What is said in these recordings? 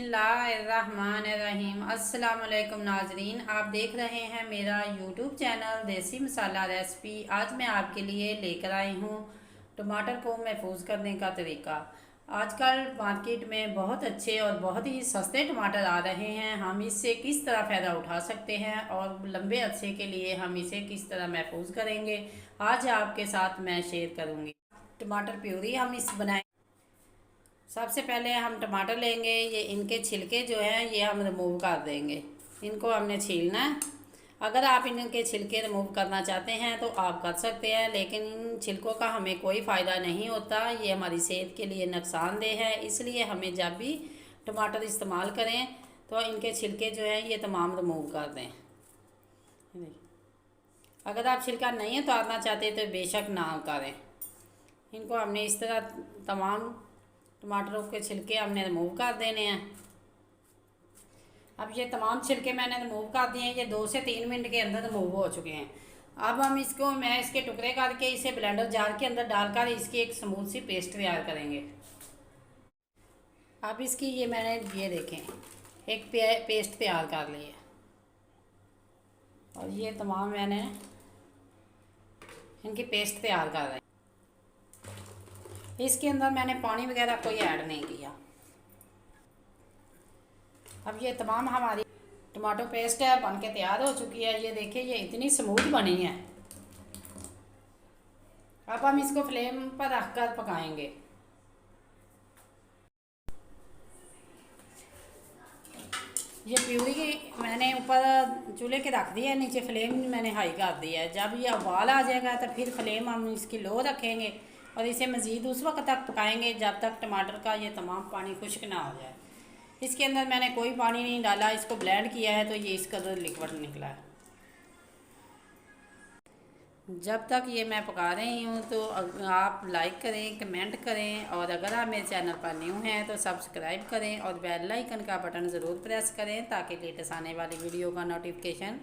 बिस्मिल्लाहिर्रहमानिर्रहीम। अस्सलाम वालेकुम नाजरीन, आप देख रहे हैं मेरा यूट्यूब चैनल देसी मसाला रेसिपी। आज मैं आपके लिए लेकर आई हूँ टमाटर को महफूज करने का तरीका। आजकल मार्केट में बहुत अच्छे और बहुत ही सस्ते टमाटर आ रहे हैं। हम इससे किस तरह फ़ायदा उठा सकते हैं और लंबे अरसे के लिए हम इसे किस तरह महफूज करेंगे, आज आपके साथ मैं शेयर करूँगी। टमाटर प्यूरी हम इस बनाए। सबसे पहले हम टमाटर लेंगे, ये इनके छिलके जो हैं ये हम रिमूव कर देंगे। इनको हमने छीलना है। अगर आप इनके छिलके रिमूव करना चाहते हैं तो आप कर सकते हैं, लेकिन इन छिलकों का हमें कोई फ़ायदा नहीं होता। ये हमारी सेहत के लिए नुकसानदेह है। इसलिए हमें जब भी टमाटर इस्तेमाल करें तो इनके छिलके जो हैं ये तमाम रिमूव कर दें। अगर आप छिलका नहीं उतारना चाहते तो बेशक ना करें। इनको हमने इस तरह तमाम टमाटरों के छिलके हमने रिमूव कर देने हैं। अब ये तमाम छिलके मैंने रिमूव कर दिए हैं। ये 2 से 3 मिनट के अंदर रिमूव हो चुके हैं। अब हम इसको मैं इसके टुकड़े करके इसे ब्लेंडर जार के अंदर डालकर इसकी एक स्मूथ सी पेस्ट तैयार करेंगे। अब इसकी ये मैंने ये देखें एक पेस्ट तैयार कर ली है और ये तमाम मैंने इनकी पेस्ट तैयार कर रही। इसके अंदर मैंने पानी वगैरह कोई ऐड नहीं किया। अब ये तमाम हमारी टमाटो पेस्ट है बन के तैयार हो चुकी है। ये देखिए ये इतनी स्मूथ बनी है। अब हम इसको फ्लेम पर रखकर पकाएंगे। ये प्यूरी की मैंने ऊपर चूल्हे के रख दिया है, नीचे फ्लेम मैंने हाई कर दिया है। जब ये उबाल आ जाएगा तो फिर फ्लेम हम इसकी लो रखेंगे और इसे मज़ीद उस वक्त तक पकाएंगे जब तक टमाटर का ये तमाम पानी खुश्क ना हो जाए। इसके अंदर मैंने कोई पानी नहीं डाला, इसको ब्लेंड किया है तो ये इस कदर लिक्विड निकला है। जब तक ये मैं पका रही हूँ तो आप लाइक करें, कमेंट करें और अगर आप मेरे चैनल पर न्यू हैं तो सब्सक्राइब करें और बेल आइकन का बटन ज़रूर प्रेस करें ताकि लेटेस्ट आने वाली वीडियो का नोटिफिकेशन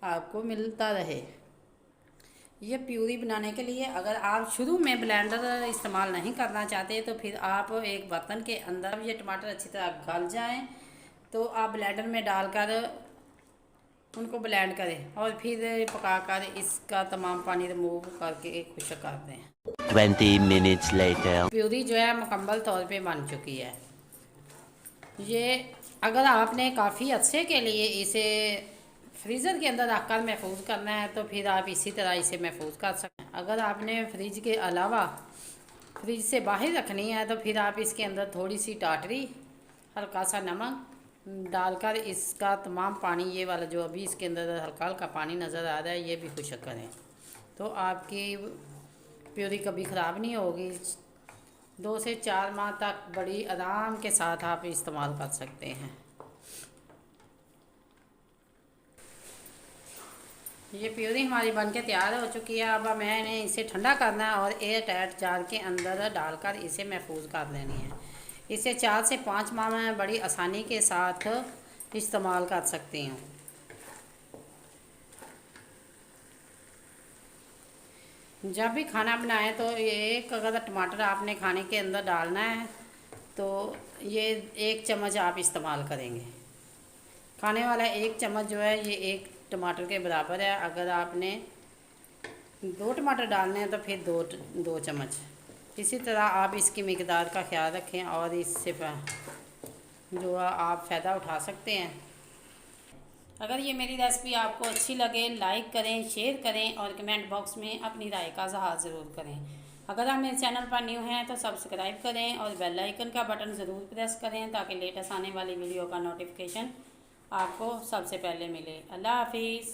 आपको मिलता रहे। ये प्यूरी बनाने के लिए अगर आप शुरू में ब्लेंडर इस्तेमाल नहीं करना चाहते तो फिर आप एक बर्तन के अंदर ये टमाटर अच्छी तरह गल जाएं तो आप ब्लेंडर में डालकर उनको ब्लेंड करें और फिर पकाकर इसका तमाम पानी रिमूव करके खुश्क कर दें। 20 minutes later प्यूरी जो है मुकम्मल तौर पे बन चुकी है। ये अगर आपने काफ़ी अच्छे के लिए इसे फ्रीज़र के अंदर रखकर महफूज करना है तो फिर आप इसी तरह इसे महफूज कर सकते हैं। अगर आपने फ्रिज के अलावा फ्रिज से बाहर रखनी है तो फिर आप इसके अंदर थोड़ी सी टाटरी, हल्का सा नमक डालकर इसका तमाम पानी ये वाला जो अभी इसके अंदर हल्का हल्का पानी नज़र आ रहा है ये भी खुश्क करें तो आपकी प्यूरी कभी ख़राब नहीं होगी। 2 से 4 माह तक बड़ी आराम के साथ आप इस्तेमाल कर सकते हैं। ये प्यूरी हमारी बनके तैयार हो चुकी है। अब मैंने इसे ठंडा करना है और एयर टाइट जार के अंदर डालकर इसे महफूज कर लेनी है। इसे 4 से 5 माह में बड़ी आसानी के साथ इस्तेमाल कर सकती हूँ। जब भी खाना बनाएं तो एक अगर टमाटर आपने खाने के अंदर डालना है तो ये 1 चम्मच आप इस्तेमाल करेंगे। खाने वाला 1 चम्मच जो है ये 1 टमाटर के बराबर है। अगर आपने 2 टमाटर डालने हैं तो फिर 2 चम्मच। इसी तरह आप इसकी मिकदार का ख्याल रखें और इससे जो आप फ़ायदा उठा सकते हैं। अगर ये मेरी रेसिपी आपको अच्छी लगे लाइक करें, शेयर करें और कमेंट बॉक्स में अपनी राय का इज़हार ज़रूर करें। अगर आप मेरे चैनल पर न्यू हैं तो सब्सक्राइब करें और बेल आइकन का बटन ज़रूर प्रेस करें ताकि लेटेस्ट आने वाली वीडियो का नोटिफिकेशन आपको सबसे पहले मिले। अल्लाह हाफिज़।